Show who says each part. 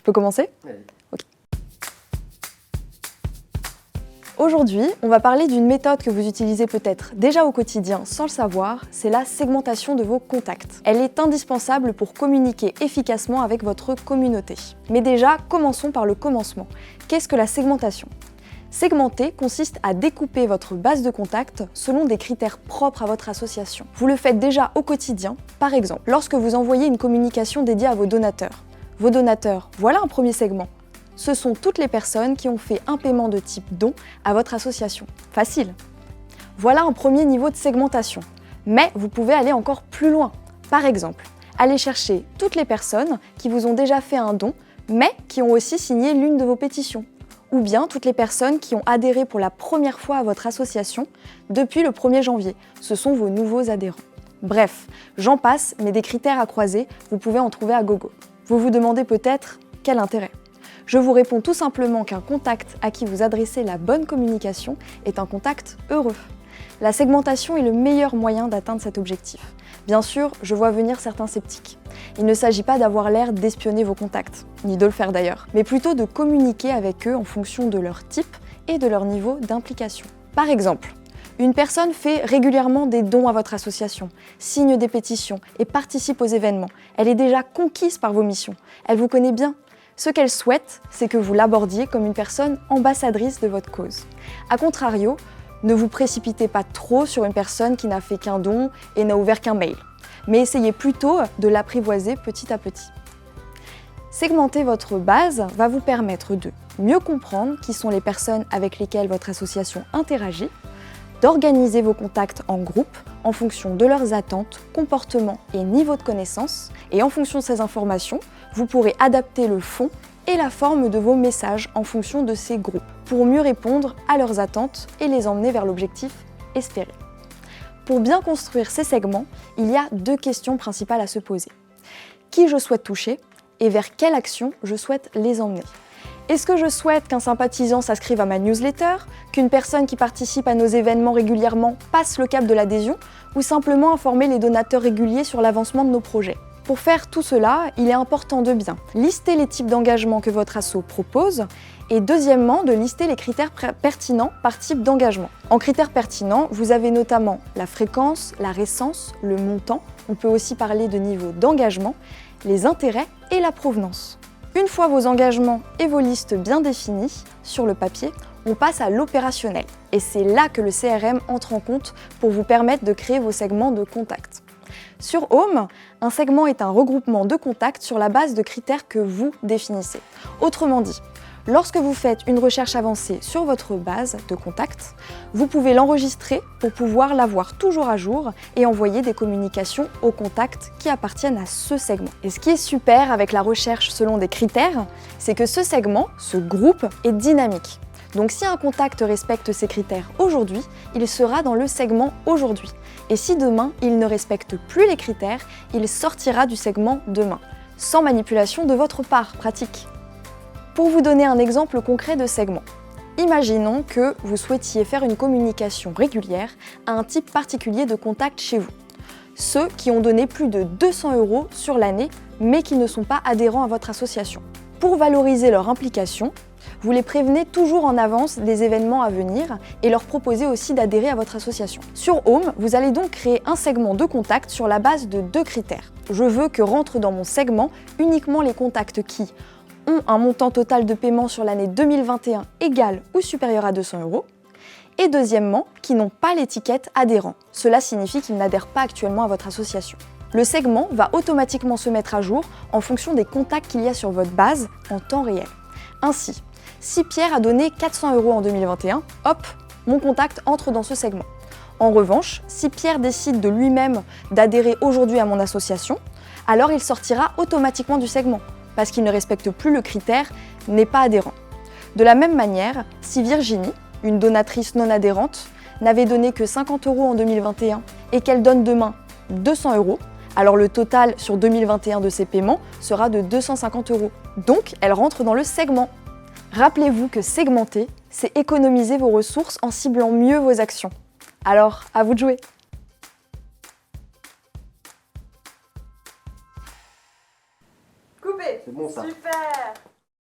Speaker 1: peux commencer?
Speaker 2: Oui.
Speaker 1: Ok. Aujourd'hui, on va parler d'une méthode que vous utilisez peut-être déjà au quotidien sans le savoir, c'est la segmentation de vos contacts. Elle est indispensable pour communiquer efficacement avec votre communauté. Mais déjà, commençons par le commencement. Qu'est-ce que la segmentation? Segmenter consiste à découper votre base de contacts selon des critères propres à votre association. Vous le faites déjà au quotidien, par exemple, lorsque vous envoyez une communication dédiée à vos donateurs. Vos donateurs, voilà un premier segment. Ce sont toutes les personnes qui ont fait un paiement de type don à votre association. Facile. Voilà un premier niveau de segmentation. Mais vous pouvez aller encore plus loin. Par exemple, allez chercher toutes les personnes qui vous ont déjà fait un don, mais qui ont aussi signé l'une de vos pétitions. Ou bien toutes les personnes qui ont adhéré pour la première fois à votre association depuis le 1er janvier. Ce sont vos nouveaux adhérents. Bref, j'en passe, mais des critères à croiser, vous pouvez en trouver à gogo. Vous vous demandez peut-être quel intérêt ? Je vous réponds tout simplement qu'un contact à qui vous adressez la bonne communication est un contact heureux. La segmentation est le meilleur moyen d'atteindre cet objectif. Bien sûr, je vois venir certains sceptiques. Il ne s'agit pas d'avoir l'air d'espionner vos contacts, ni de le faire d'ailleurs, mais plutôt de communiquer avec eux en fonction de leur type et de leur niveau d'implication. Par exemple, une personne fait régulièrement des dons à votre association, signe des pétitions et participe aux événements. Elle est déjà conquise par vos missions. Elle vous connaît bien. Ce qu'elle souhaite, c'est que vous l'abordiez comme une personne ambassadrice de votre cause. A contrario, ne vous précipitez pas trop sur une personne qui n'a fait qu'un don et n'a ouvert qu'un mail, mais essayez plutôt de l'apprivoiser petit à petit. Segmenter votre base va vous permettre de mieux comprendre qui sont les personnes avec lesquelles votre association interagit, d'organiser vos contacts en groupe en fonction de leurs attentes, comportements et niveau de connaissance. Et en fonction de ces informations, vous pourrez adapter le fond et la forme de vos messages en fonction de ces groupes pour mieux répondre à leurs attentes et les emmener vers l'objectif espéré. Pour bien construire ces segments, il y a 2 questions principales à se poser. Qui je souhaite toucher et vers quelle action je souhaite les emmener? Est-ce que je souhaite qu'un sympathisant s'inscrive à ma newsletter, qu'une personne qui participe à nos événements régulièrement passe le cap de l'adhésion, ou simplement informer les donateurs réguliers sur l'avancement de nos projets? Pour faire tout cela, il est important de bien lister les types d'engagement que votre asso propose et deuxièmement, de lister les critères pertinents par type d'engagement. En critères pertinents, vous avez notamment la fréquence, la récence, le montant, on peut aussi parler de niveau d'engagement, les intérêts et la provenance. Une fois vos engagements et vos listes bien définis sur le papier, on passe à l'opérationnel. Et c'est là que le CRM entre en compte pour vous permettre de créer vos segments de contacts. Sur Home, un segment est un regroupement de contacts sur la base de critères que vous définissez. Autrement dit, lorsque vous faites une recherche avancée sur votre base de contacts, vous pouvez l'enregistrer pour pouvoir l'avoir toujours à jour et envoyer des communications aux contacts qui appartiennent à ce segment. Et ce qui est super avec la recherche selon des critères, c'est que ce segment, ce groupe, est dynamique. Donc si un contact respecte ces critères aujourd'hui, il sera dans le segment aujourd'hui. Et si demain, il ne respecte plus les critères, il sortira du segment demain. Sans manipulation de votre part, pratique. Pour vous donner un exemple concret de segment, imaginons que vous souhaitiez faire une communication régulière à un type particulier de contact chez vous. Ceux qui ont donné plus de 200 € sur l'année, mais qui ne sont pas adhérents à votre association. Pour valoriser leur implication, vous les prévenez toujours en avance des événements à venir et leur proposez aussi d'adhérer à votre association. Sur Home, vous allez donc créer un segment de contact sur la base de 2 critères. Je veux que rentrent dans mon segment uniquement les contacts qui ont un montant total de paiement sur l'année 2021 égal ou supérieur à 200 €. Et deuxièmement, qui n'ont pas l'étiquette adhérent. Cela signifie qu'ils n'adhèrent pas actuellement à votre association. Le segment va automatiquement se mettre à jour en fonction des contacts qu'il y a sur votre base en temps réel. Ainsi, si Pierre a donné 400 € en 2021, hop, mon contact entre dans ce segment. En revanche, si Pierre décide de lui-même d'adhérer aujourd'hui à mon association, alors il sortira automatiquement du segment, parce qu'il ne respecte plus le critère « n'est pas adhérent ». De la même manière, si Virginie, une donatrice non adhérente, n'avait donné que 50 € en 2021 et qu'elle donne demain 200 €, alors le total sur 2021 de ses paiements sera de 250 €. Donc, elle rentre dans le segment. Rappelez-vous que segmenter, c'est économiser vos ressources en ciblant mieux vos actions. Alors, à vous de jouer!
Speaker 3: Coupé.
Speaker 2: C'est bon ça.
Speaker 3: Super.